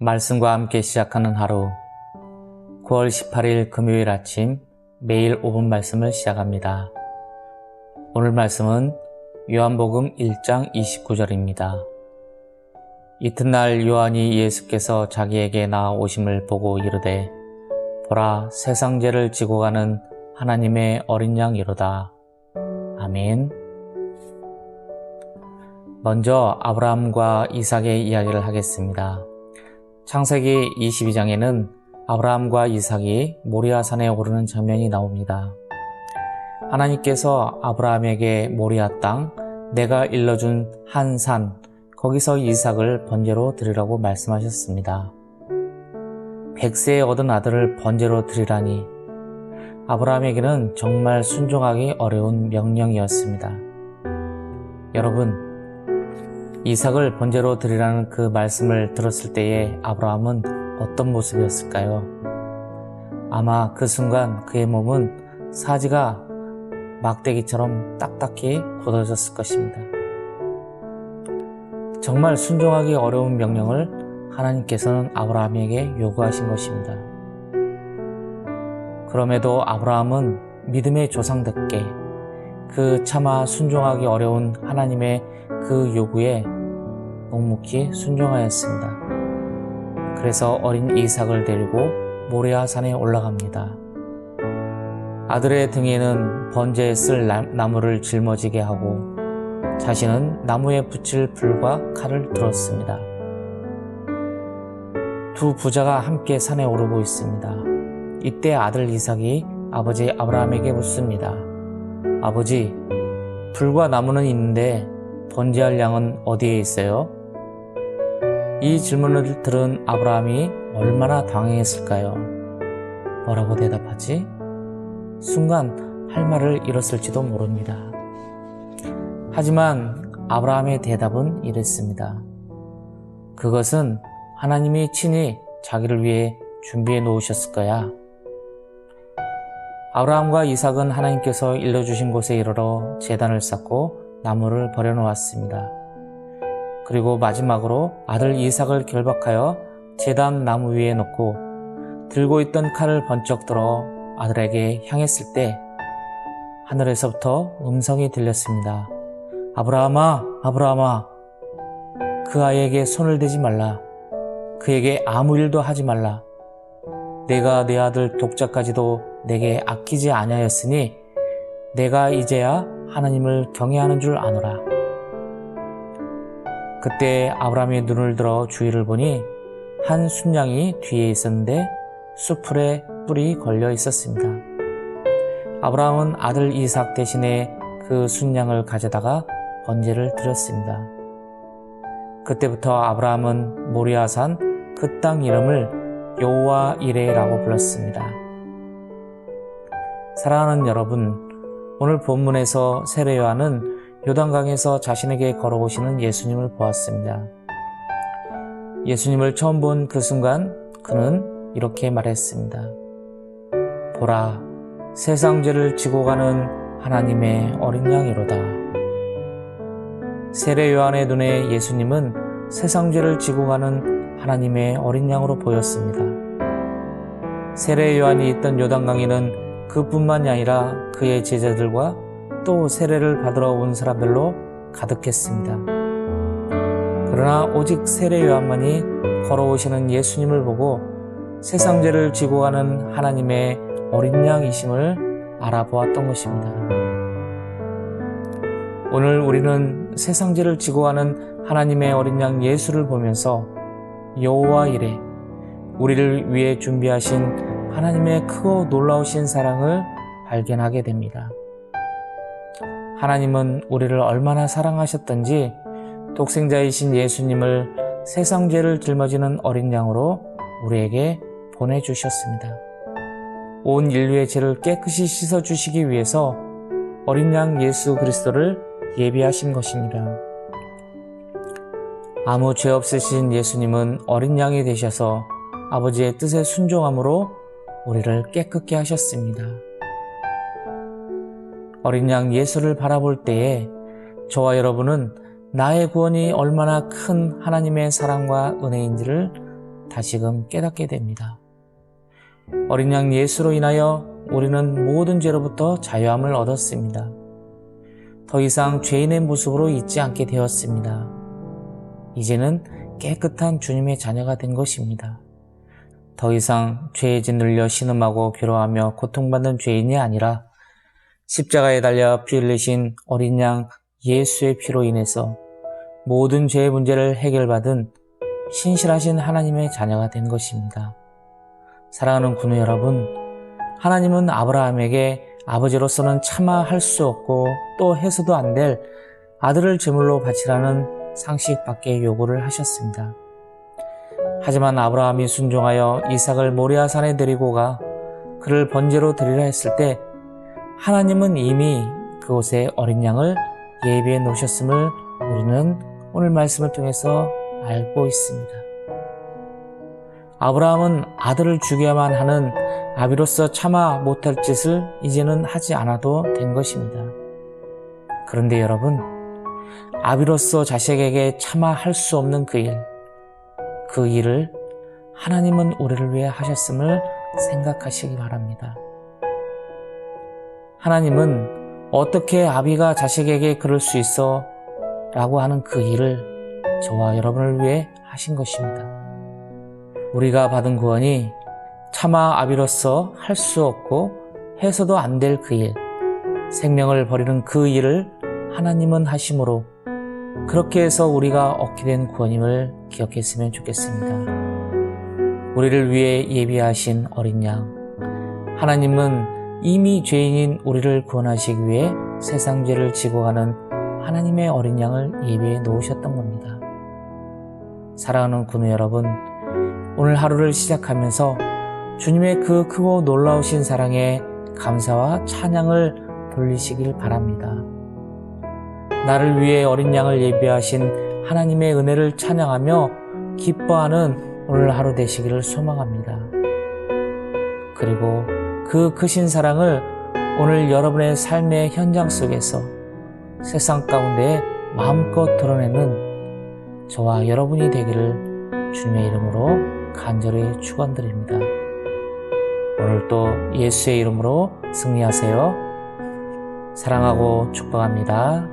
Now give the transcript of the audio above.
말씀과 함께 시작하는 하루 9월 18일 금요일 아침 매일 5분 말씀을 시작합니다. 오늘 말씀은 요한복음 1장 29절입니다. 이튿날 요한이 예수께서 자기에게 나아오심을 보고 이르되 보라 세상 죄를 지고 가는 하나님의 어린 양이로다. 아멘. 먼저 아브라함과 이삭의 이야기를 하겠습니다. 창세기 22장에는 아브라함과 이삭이 모리아산에 오르는 장면이 나옵니다. 하나님께서 아브라함에게 모리아 땅, 내가 일러준 한 산, 거기서 이삭을 번제로 드리라고 말씀하셨습니다. 100세에 얻은 아들을 번제로 드리라니 아브라함에게는 정말 순종하기 어려운 명령이었습니다. 여러분, 이삭을 번제로 드리라는 그 말씀을 들었을 때의 아브라함은 어떤 모습이었을까요? 아마 그 순간 그의 몸은 사지가 막대기처럼 딱딱히 굳어졌을 것입니다. 정말 순종하기 어려운 명령을 하나님께서는 아브라함에게 요구하신 것입니다. 그럼에도 아브라함은 믿음의 조상답게 그 차마 순종하기 어려운 하나님의 그 요구에 묵묵히 순종하였습니다. 그래서 어린 이삭을 데리고 모리아 산에 올라갑니다. 아들의 등에는 번제에 쓸 나무를 짊어지게 하고 자신은 나무에 붙일 불과 칼을 들었습니다. 두 부자가 함께 산에 오르고 있습니다. 이때 아들 이삭이 아버지 아브라함에게 묻습니다. 아버지, 불과 나무는 있는데 번제할 양은 어디에 있어요? 이 질문을 들은 아브라함이 얼마나 당황했을까요? 뭐라고 대답하지? 순간 할 말을 잃었을지도 모릅니다. 하지만 아브라함의 대답은 이랬습니다. 그것은 하나님이 친히 자기를 위해 준비해 놓으셨을 거야. 아브라함과 이삭은 하나님께서 일러주신 곳에 이르러 제단을 쌓고 나무를 버려놓았습니다. 그리고 마지막으로 아들 이삭을 결박하여 제단 나무 위에 놓고 들고 있던 칼을 번쩍 들어 아들에게 향했을 때 하늘에서부터 음성이 들렸습니다. 아브라함아, 아브라함아, 그 아이에게 손을 대지 말라. 그에게 아무 일도 하지 말라. 내가 내 아들 독자까지도 내게 아끼지 아니하였으니 내가 이제야 하나님을 경외하는 줄 아노라. 그때 아브라함이 눈을 들어 주위를 보니 한 순양이 뒤에 있었는데 수풀에 뿔이 걸려 있었습니다. 아브라함은 아들 이삭 대신에 그 순양을 가져다가 번제를 드렸습니다. 그때부터 아브라함은 모리아산 그 땅 이름을 여호와 이레라고 불렀습니다. 사랑하는 여러분, 오늘 본문에서 세례 요한은 요단강에서 자신에게 걸어오시는 예수님을 보았습니다. 예수님을 처음 본 그 순간 그는 이렇게 말했습니다. 보라, 세상 죄를 지고 가는 하나님의 어린 양이로다. 세례 요한의 눈에 예수님은 세상 죄를 지고 가는 하나님의 어린 양으로 보였습니다. 세례 요한이 있던 요단강에는 그뿐만이 아니라 그의 제자들과 또 세례를 받으러 온 사람들로 가득했습니다. 그러나 오직 세례 요한만이 걸어오시는 예수님을 보고 세상 죄를 지고 가는 하나님의 어린 양이심을 알아보았던 것입니다. 오늘 우리는 세상 죄를 지고 가는 하나님의 어린 양 예수를 보면서 여호와 이레, 우리를 위해 준비하신 하나님의 크고 놀라우신 사랑을 발견하게 됩니다. 하나님은 우리를 얼마나 사랑하셨던지 독생자이신 예수님을 세상 죄를 짊어지는 어린 양으로 우리에게 보내주셨습니다. 온 인류의 죄를 깨끗이 씻어주시기 위해서 어린 양 예수 그리스도를 예비하신 것입니다. 아무 죄 없으신 예수님은 어린 양이 되셔서 아버지의 뜻에 순종함으로 우리를 깨끗게 하셨습니다. 어린 양 예수를 바라볼 때에 저와 여러분은 나의 구원이 얼마나 큰 하나님의 사랑과 은혜인지를 다시금 깨닫게 됩니다. 어린 양 예수로 인하여 우리는 모든 죄로부터 자유함을 얻었습니다. 더 이상 죄인의 모습으로 있지 않게 되었습니다. 이제는 깨끗한 주님의 자녀가 된 것입니다. 더 이상 죄에 짓눌려 신음하고 괴로워하며 고통받는 죄인이 아니라 십자가에 달려 피 흘리신 어린 양 예수의 피로 인해서 모든 죄의 문제를 해결받은 신실하신 하나님의 자녀가 된 것입니다. 사랑하는 군우 여러분, 하나님은 아브라함에게 아버지로서는 차마 할 수 없고 또 해서도 안 될 아들을 제물로 바치라는 상식밖에 요구를 하셨습니다. 하지만 아브라함이 순종하여 이삭을 모리아산에 데리고 가 그를 번제로 드리라 했을 때 하나님은 이미 그곳에 어린 양을 예비해 놓으셨음을 우리는 오늘 말씀을 통해서 알고 있습니다. 아브라함은 아들을 죽여야만 하는 아비로서 차마 못할 짓을 이제는 하지 않아도 된 것입니다. 그런데 여러분, 아비로서 자식에게 차마 할 수 없는 그 일을 하나님은 우리를 위해 하셨음을 생각하시기 바랍니다. 하나님은 어떻게 아비가 자식에게 그럴 수 있어? 라고 하는 그 일을 저와 여러분을 위해 하신 것입니다. 우리가 받은 구원이 차마 아비로서 할 수 없고 해서도 안 될 그 일, 생명을 버리는 그 일을 하나님은 하심으로 그렇게 해서 우리가 얻게 된 구원임을 기억했으면 좋겠습니다. 우리를 위해 예비하신 어린 양, 하나님은 이미 죄인인 우리를 구원하시기 위해 세상 죄를 지고 가는 하나님의 어린 양을 예비해 놓으셨던 겁니다. 사랑하는 군우 여러분, 오늘 하루를 시작하면서 주님의 그 크고 놀라우신 사랑에 감사와 찬양을 돌리시길 바랍니다. 나를 위해 어린 양을 예비하신 하나님의 은혜를 찬양하며 기뻐하는 오늘 하루 되시기를 소망합니다. 그리고 그 크신 사랑을 오늘 여러분의 삶의 현장 속에서 세상 가운데 마음껏 드러내는 저와 여러분이 되기를 주님의 이름으로 간절히 축원드립니다. 오늘도 예수의 이름으로 승리하세요. 사랑하고 축복합니다.